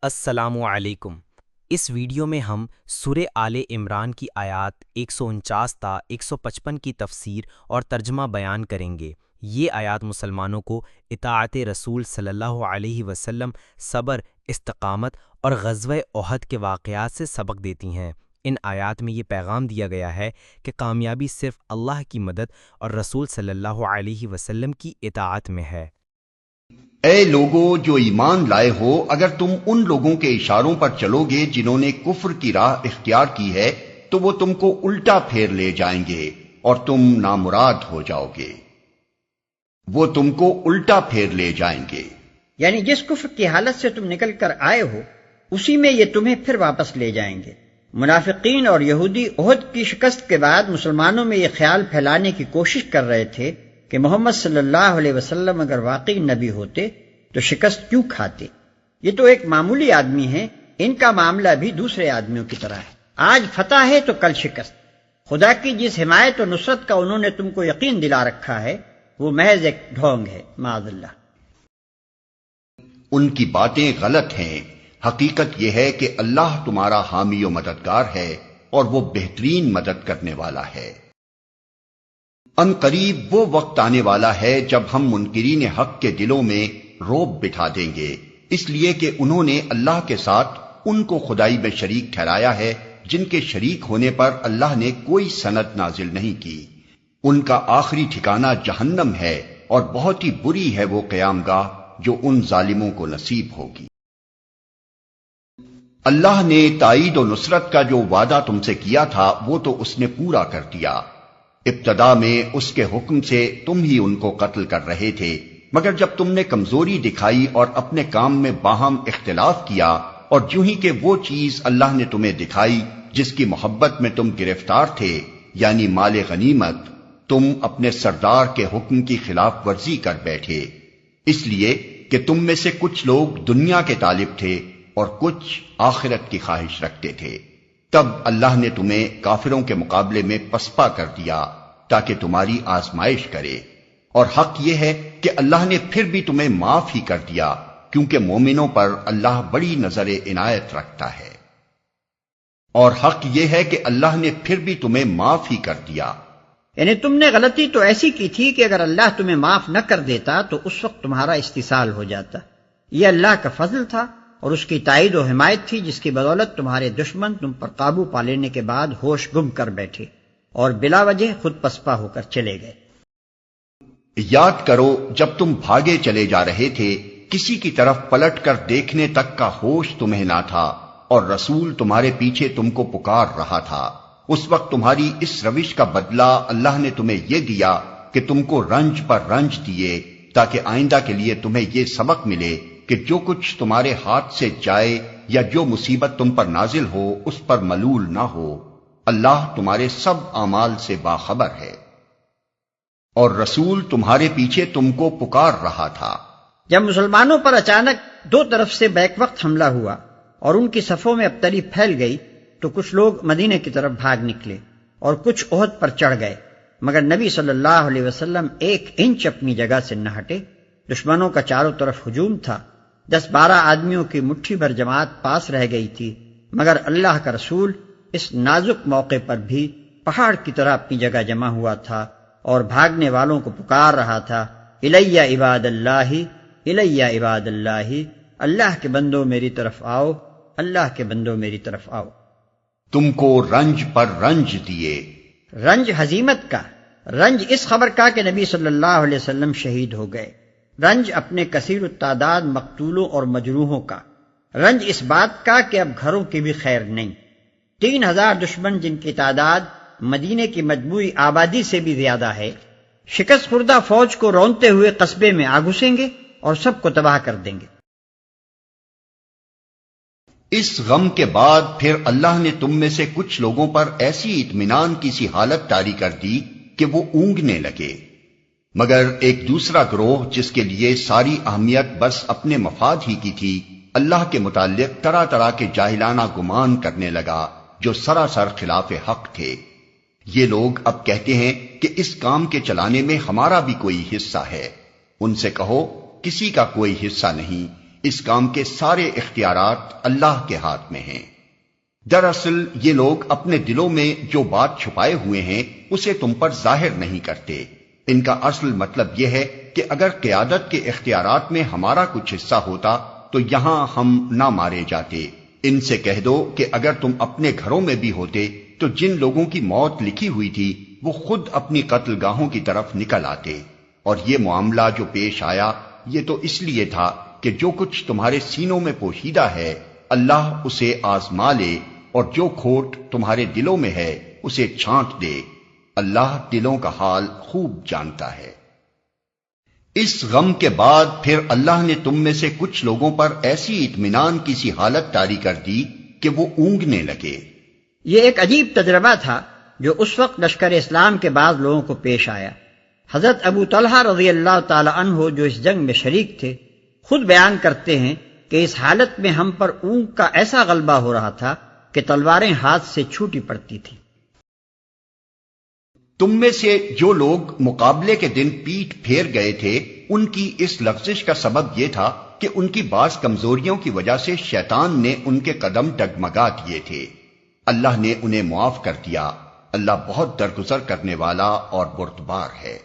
السلام علیکم۔ اس ویڈیو میں ہم سورہ آل عمران کی آیات 149 تا 155 کی تفسیر اور ترجمہ بیان کریں گے۔ یہ آیات مسلمانوں کو اطاعت رسول صلی اللہ علیہ وسلم، صبر، استقامت اور غزوہ احد کے واقعات سے سبق دیتی ہیں۔ ان آیات میں یہ پیغام دیا گیا ہے کہ کامیابی صرف اللہ کی مدد اور رسول صلی اللہ علیہ وسلم کی اطاعت میں ہے۔ اے لوگو جو ایمان لائے ہو، اگر تم ان لوگوں کے اشاروں پر چلو گے جنہوں نے کفر کی راہ اختیار کی ہے تو وہ تم کو الٹا پھیر لے جائیں گے اور تم نامراد ہو جاؤ گے۔ وہ تم کو الٹا پھیر لے جائیں گے، یعنی جس کفر کی حالت سے تم نکل کر آئے ہو اسی میں یہ تمہیں پھر واپس لے جائیں گے۔ منافقین اور یہودی احد کی شکست کے بعد مسلمانوں میں یہ خیال پھیلانے کی کوشش کر رہے تھے کہ محمد صلی اللہ علیہ وسلم اگر واقعی نبی ہوتے تو شکست کیوں کھاتے؟ یہ تو ایک معمولی آدمی ہیں، ان کا معاملہ بھی دوسرے آدمیوں کی طرح ہے۔ آج فتح ہے تو کل شکست۔ خدا کی جس حمایت و نصرت کا انہوں نے تم کو یقین دلا رکھا ہے وہ محض ایک ڈھونگ ہے، معاذ اللہ۔ ان کی باتیں غلط ہیں۔ حقیقت یہ ہے کہ اللہ تمہارا حامی و مددگار ہے اور وہ بہترین مدد کرنے والا ہے۔ ان قریب وہ وقت آنے والا ہے جب ہم منکرین حق کے دلوں میں روب بٹھا دیں گے، اس لیے کہ انہوں نے اللہ کے ساتھ ان کو خدائی میں شریک ٹھہرایا ہے جن کے شریک ہونے پر اللہ نے کوئی سند نازل نہیں کی۔ ان کا آخری ٹھکانہ جہنم ہے اور بہت ہی بری ہے وہ قیام گاہ جو ان ظالموں کو نصیب ہوگی۔ اللہ نے تائید و نصرت کا جو وعدہ تم سے کیا تھا وہ تو اس نے پورا کر دیا۔ ابتدا میں اس کے حکم سے تم ہی ان کو قتل کر رہے تھے، مگر جب تم نے کمزوری دکھائی اور اپنے کام میں باہم اختلاف کیا اور جو ہی کہ وہ چیز اللہ نے تمہیں دکھائی جس کی محبت میں تم گرفتار تھے، یعنی مال غنیمت، تم اپنے سردار کے حکم کی خلاف ورزی کر بیٹھے، اس لیے کہ تم میں سے کچھ لوگ دنیا کے طالب تھے اور کچھ آخرت کی خواہش رکھتے تھے۔ تب اللہ نے تمہیں کافروں کے مقابلے میں پسپا کر دیا تاکہ تمہاری آزمائش کرے، اور حق یہ ہے کہ اللہ نے پھر بھی تمہیں معاف ہی کر دیا کیونکہ مومنوں پر اللہ بڑی نظر عنایت رکھتا ہے۔ اور حق یہ ہے کہ اللہ نے پھر بھی تمہیں معاف ہی کر دیا، یعنی تم نے غلطی تو ایسی کی تھی کہ اگر اللہ تمہیں معاف نہ کر دیتا تو اس وقت تمہارا استحصال ہو جاتا۔ یہ اللہ کا فضل تھا اور اس کی تائید و حمایت تھی جس کی بدولت تمہارے دشمن تم پر قابو پا لینے کے بعد ہوش گم کر بیٹھے اور بلا وجہ خود پسپا ہو کر چلے گئے۔ یاد کرو جب تم بھاگے چلے جا رہے تھے، کسی کی طرف پلٹ کر دیکھنے تک کا ہوش تمہیں نہ تھا اور رسول تمہارے پیچھے تم کو پکار رہا تھا۔ اس وقت تمہاری اس روش کا بدلہ اللہ نے تمہیں یہ دیا کہ تم کو رنج پر رنج دیے تاکہ آئندہ کے لیے تمہیں یہ سبق ملے کہ جو کچھ تمہارے ہاتھ سے جائے یا جو مصیبت تم پر نازل ہو اس پر ملول نہ ہو۔ اللہ تمہارے سب اعمال سے باخبر ہے، اور رسول تمہارے پیچھے تم کو پکار رہا تھا۔ جب مسلمانوں پر اچانک دو طرف سے بیک وقت حملہ ہوا اور ان کی صفوں میں ابتری پھیل گئی تو کچھ لوگ مدینے کی طرف بھاگ نکلے اور کچھ احد پر چڑھ گئے، مگر نبی صلی اللہ علیہ وسلم 1 انچ اپنی جگہ سے نہ ہٹے۔ دشمنوں کا چاروں طرف ہجوم تھا، 10-12 آدمیوں کی مٹھی بھر جماعت پاس رہ گئی تھی، مگر اللہ کا رسول اس نازک موقع پر بھی پہاڑ کی طرح اپنی جگہ جمع ہوا تھا اور بھاگنے والوں کو پکار رہا تھا، الیہ عباد اللہ، الیہ عباد اللہ، اللہ کے بندوں میری طرف آؤ، اللہ کے بندوں میری طرف آؤ۔ تم کو رنج پر رنج دیے۔ رنج ہزیمت کا، رنج اس خبر کا کہ نبی صلی اللہ علیہ وسلم شہید ہو گئے، رنج اپنے کثیر التعداد مقتولوں اور مجروحوں کا، رنج اس بات کا کہ اب گھروں کی بھی خیر نہیں۔ 3000 دشمن جن کی تعداد مدینے کی مجموعی آبادی سے بھی زیادہ ہے، شکست خوردہ فوج کو رونتے ہوئے قصبے میں آ گھسیں گے اور سب کو تباہ کر دیں گے۔ اس غم کے بعد پھر اللہ نے تم میں سے کچھ لوگوں پر ایسی اطمینان کی سی حالت طاری کر دی کہ وہ اونگنے لگے، مگر ایک دوسرا گروہ جس کے لیے ساری اہمیت بس اپنے مفاد ہی کی تھی، اللہ کے متعلق طرح طرح کے جاہلانہ گمان کرنے لگا جو سراسر خلاف حق تھے۔ یہ لوگ اب کہتے ہیں کہ اس کام کے چلانے میں ہمارا بھی کوئی حصہ ہے۔ ان سے کہو کسی کا کوئی حصہ نہیں، اس کام کے سارے اختیارات اللہ کے ہاتھ میں ہیں۔ دراصل یہ لوگ اپنے دلوں میں جو بات چھپائے ہوئے ہیں اسے تم پر ظاہر نہیں کرتے۔ ان کا اصل مطلب یہ ہے کہ اگر قیادت کے اختیارات میں ہمارا کچھ حصہ ہوتا تو یہاں ہم نہ مارے جاتے۔ ان سے کہہ دو کہ اگر تم اپنے گھروں میں بھی ہوتے تو جن لوگوں کی موت لکھی ہوئی تھی وہ خود اپنی قتل گاہوں کی طرف نکل آتے، اور یہ معاملہ جو پیش آیا یہ تو اس لیے تھا کہ جو کچھ تمہارے سینوں میں پوشیدہ ہے اللہ اسے آزما لے، اور جو کھوٹ تمہارے دلوں میں ہے اسے چھانٹ دے۔ اللہ دلوں کا حال خوب جانتا ہے۔ اس غم کے بعد پھر اللہ نے تم میں سے کچھ لوگوں پر ایسی اطمینان کی سی حالت طاری کر دی کہ وہ اونگنے لگے۔ یہ ایک عجیب تجربہ تھا جو اس وقت لشکر اسلام کے بعض لوگوں کو پیش آیا۔ حضرت ابو طلحہ رضی اللہ تعالی عنہ جو اس جنگ میں شریک تھے خود بیان کرتے ہیں کہ اس حالت میں ہم پر اونگ کا ایسا غلبہ ہو رہا تھا کہ تلواریں ہاتھ سے چھوٹی پڑتی تھیں۔ تم میں سے جو لوگ مقابلے کے دن پیٹھ پھیر گئے تھے ان کی اس لغزش کا سبب یہ تھا کہ ان کی بعض کمزوریوں کی وجہ سے شیطان نے ان کے قدم ڈگمگا دیے تھے۔ اللہ نے انہیں معاف کر دیا۔ اللہ بہت درگزر کرنے والا اور بردبار ہے۔